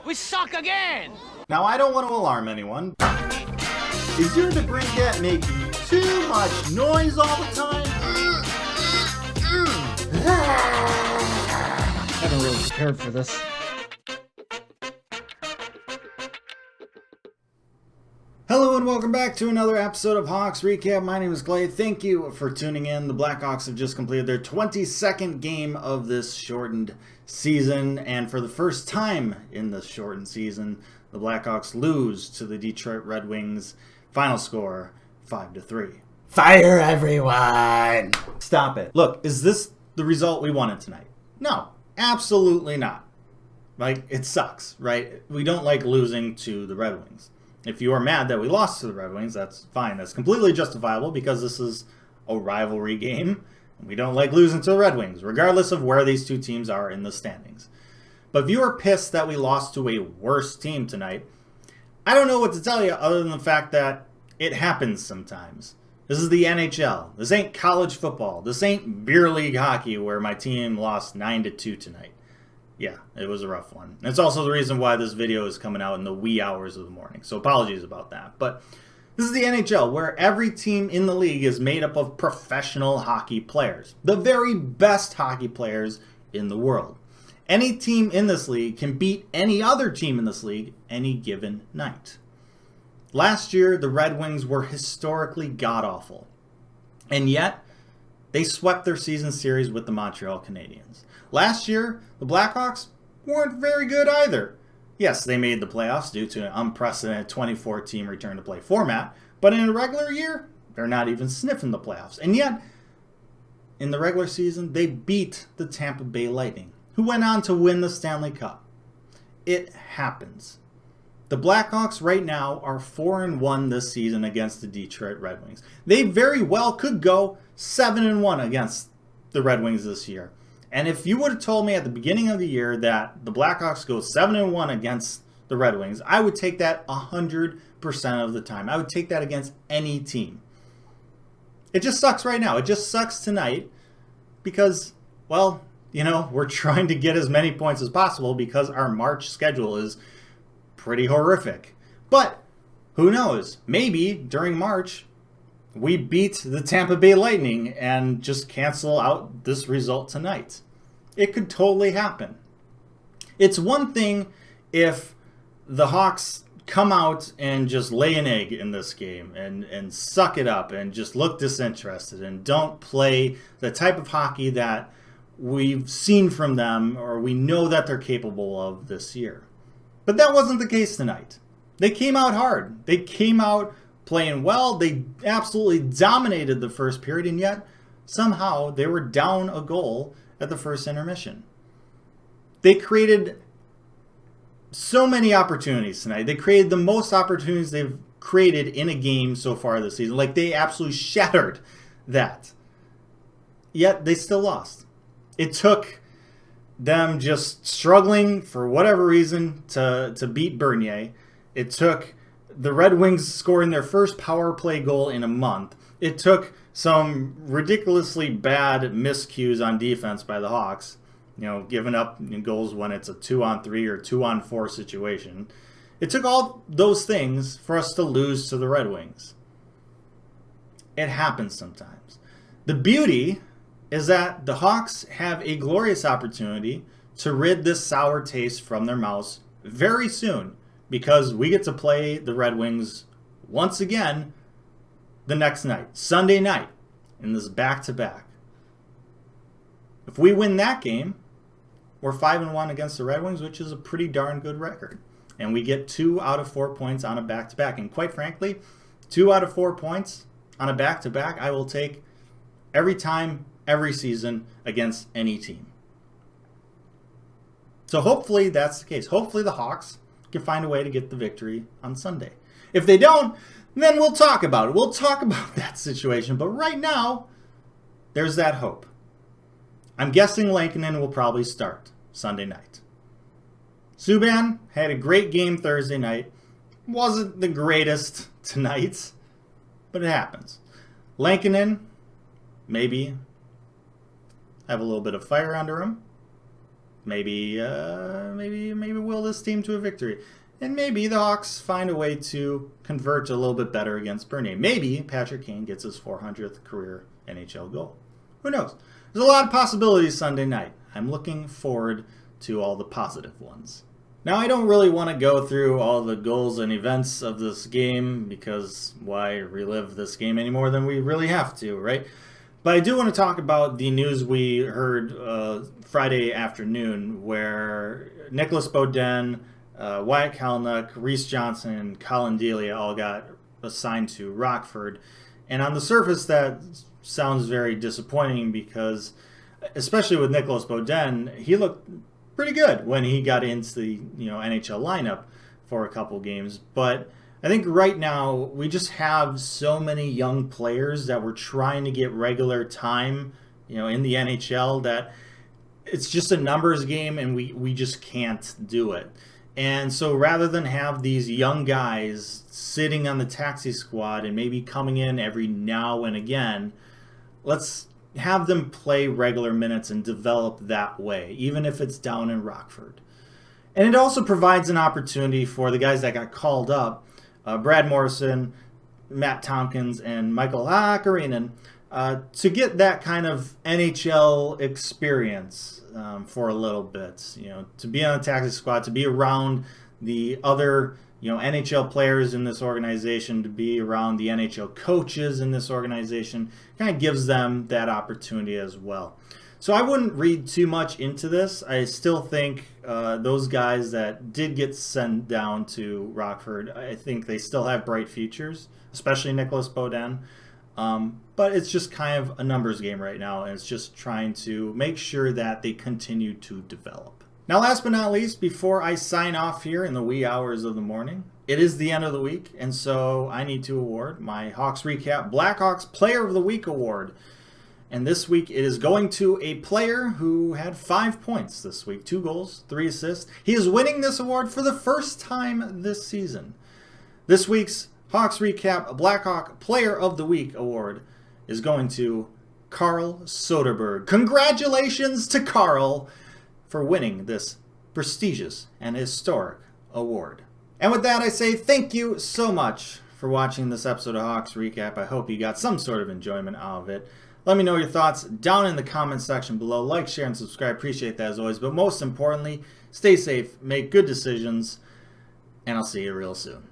We suck again! Now, I don't want to alarm anyone. Is your debris making too much noise all the time? I haven't really prepared for this. Hello and welcome back to another episode of Hawks Recap. My name is Clay. Thank you for tuning in. The Blackhawks have just completed their 22nd game of this shortened season, and for the first time in this shortened season, the Blackhawks lose to the Detroit Red Wings. Final score, 5-3. Fire everyone! Stop it. Look, is this the result we wanted tonight? No, absolutely not. Like, it sucks, right? We don't like losing to the Red Wings. If you are mad that we lost to the Red Wings, that's fine. That's completely justifiable because this is a rivalry game. And we don't like losing to the Red Wings, regardless of where these two teams are in the standings. But if you are pissed that we lost to a worse team tonight, I don't know what to tell you other than the fact that it happens sometimes. This is the NHL. This ain't college football. This ain't beer league hockey where my team lost 9-2 tonight. Yeah, it was a rough one. It's also the reason why this video is coming out in the wee hours of the morning. So apologies about that. But this is the NHL, where every team in the league is made up of professional hockey players. The very best hockey players in the world. Any team in this league can beat any other team in this league any given night. Last year, the Red Wings were historically god-awful. And yet, they swept their season series with the Montreal Canadiens. Last year, the Blackhawks weren't very good either. Yes, they made the playoffs due to an unprecedented 24-team return-to-play format, but in a regular year, they're not even sniffing the playoffs. And yet, in the regular season, they beat the Tampa Bay Lightning, who went on to win the Stanley Cup. It happens. The Blackhawks right now are 4-1 this season against the Detroit Red Wings. They very well could go 7-1 against the Red Wings this year. And if you would have told me at the beginning of the year that the Blackhawks go 7-1 against the Red Wings, I would take that 100% of the time. I would take that against any team. It just sucks right now. It just sucks tonight because, well, you know, we're trying to get as many points as possible because our March schedule is pretty horrific. But who knows? Maybe during March we beat the Tampa Bay Lightning and just cancel out this result tonight. It could totally happen. It's one thing if the Hawks come out and just lay an egg in this game and suck it up and just look disinterested and don't play the type of hockey that we've seen from them or we know that they're capable of this year. But that wasn't the case tonight. They came out hard. They came out playing well. They absolutely dominated the first period, and yet somehow they were down a goal at the first intermission. They created so many opportunities tonight. They created the most opportunities they've created in a game so far this season. Like, they absolutely shattered that. Yet they still lost. It took them just struggling for whatever reason to beat Bernier. It took the Red Wings scoring their first power play goal in a month. It took some ridiculously bad miscues on defense by the Hawks, you know, giving up goals when it's a 2-on-3 or 2-on-4 situation. It took all those things for us to lose to the Red Wings. It happens sometimes. The beauty is that the Hawks have a glorious opportunity to rid this sour taste from their mouths very soon, because we get to play the Red Wings once again the next night, Sunday night, in this back-to-back. If we win that game, we're 5-1 against the Red Wings, which is a pretty darn good record. And we get 2 out of 4 points on a back-to-back. And quite frankly, 2 out of 4 points on a back-to-back I will take every time, every season against any team. So hopefully that's the case. Hopefully the Hawks can find a way to get the victory on Sunday. If they don't, then we'll talk about it. We'll talk about that situation. But right now, there's that hope. I'm guessing Lankinen will probably start Sunday night. Subban had a great game Thursday night. Wasn't the greatest tonight, but it happens. Lankinen, maybe have a little bit of fire under him. maybe will this team to a victory. And maybe the Hawks find a way to convert a little bit better against Bernier. Maybe Patrick Kane gets his 400th career NHL goal. Who knows? There's a lot of possibilities Sunday night. I'm looking forward to all the positive ones. Now, I don't really want to go through all the goals and events of this game because why relive this game any more than we really have to, right? But I do want to talk about the news we heard Friday afternoon where Nicholas Beaudin, Wyatt Kalynuk, Reese Johnson, and Colin Delia all got assigned to Rockford. And on the surface, that sounds very disappointing because, especially with Nicholas Beaudin, he looked pretty good when he got into the NHL lineup for a couple games. But I think right now we just have so many young players that we're trying to get regular time, in the NHL that it's just a numbers game and we just can't do it. And so rather than have these young guys sitting on the taxi squad and maybe coming in every now and again, let's have them play regular minutes and develop that way, even if it's down in Rockford. And it also provides an opportunity for the guys that got called up, Brad Morrison, Matt Tompkins, and Michael Hakarinen, to get that kind of NHL experience for a little bit, to be on the taxi squad, to be around the other, NHL players in this organization, to be around the NHL coaches in this organization, kind of gives them that opportunity as well. So I wouldn't read too much into this. I still think those guys that did get sent down to Rockford, I think they still have bright futures, especially Nicholas Beaudin. But it's just kind of a numbers game right now, and it's just trying to make sure that they continue to develop. Now, last but not least, before I sign off here in the wee hours of the morning, it is the end of the week, and so I need to award my Hawks Recap Blackhawks Player of the Week award. And this week it is going to a player who had 5 points this week, 2 goals, 3 assists. He is winning this award for the first time this season. This week's Hawks Recap Blackhawk Player of the Week award is going to Carl Soderberg. Congratulations to Carl for winning this prestigious and historic award. And with that, I say thank you so much for watching this episode of Hawks Recap. I hope you got some sort of enjoyment out of it. Let me know your thoughts down in the comment section below. Like, share, and subscribe. Appreciate that as always. But most importantly, stay safe, make good decisions, and I'll see you real soon.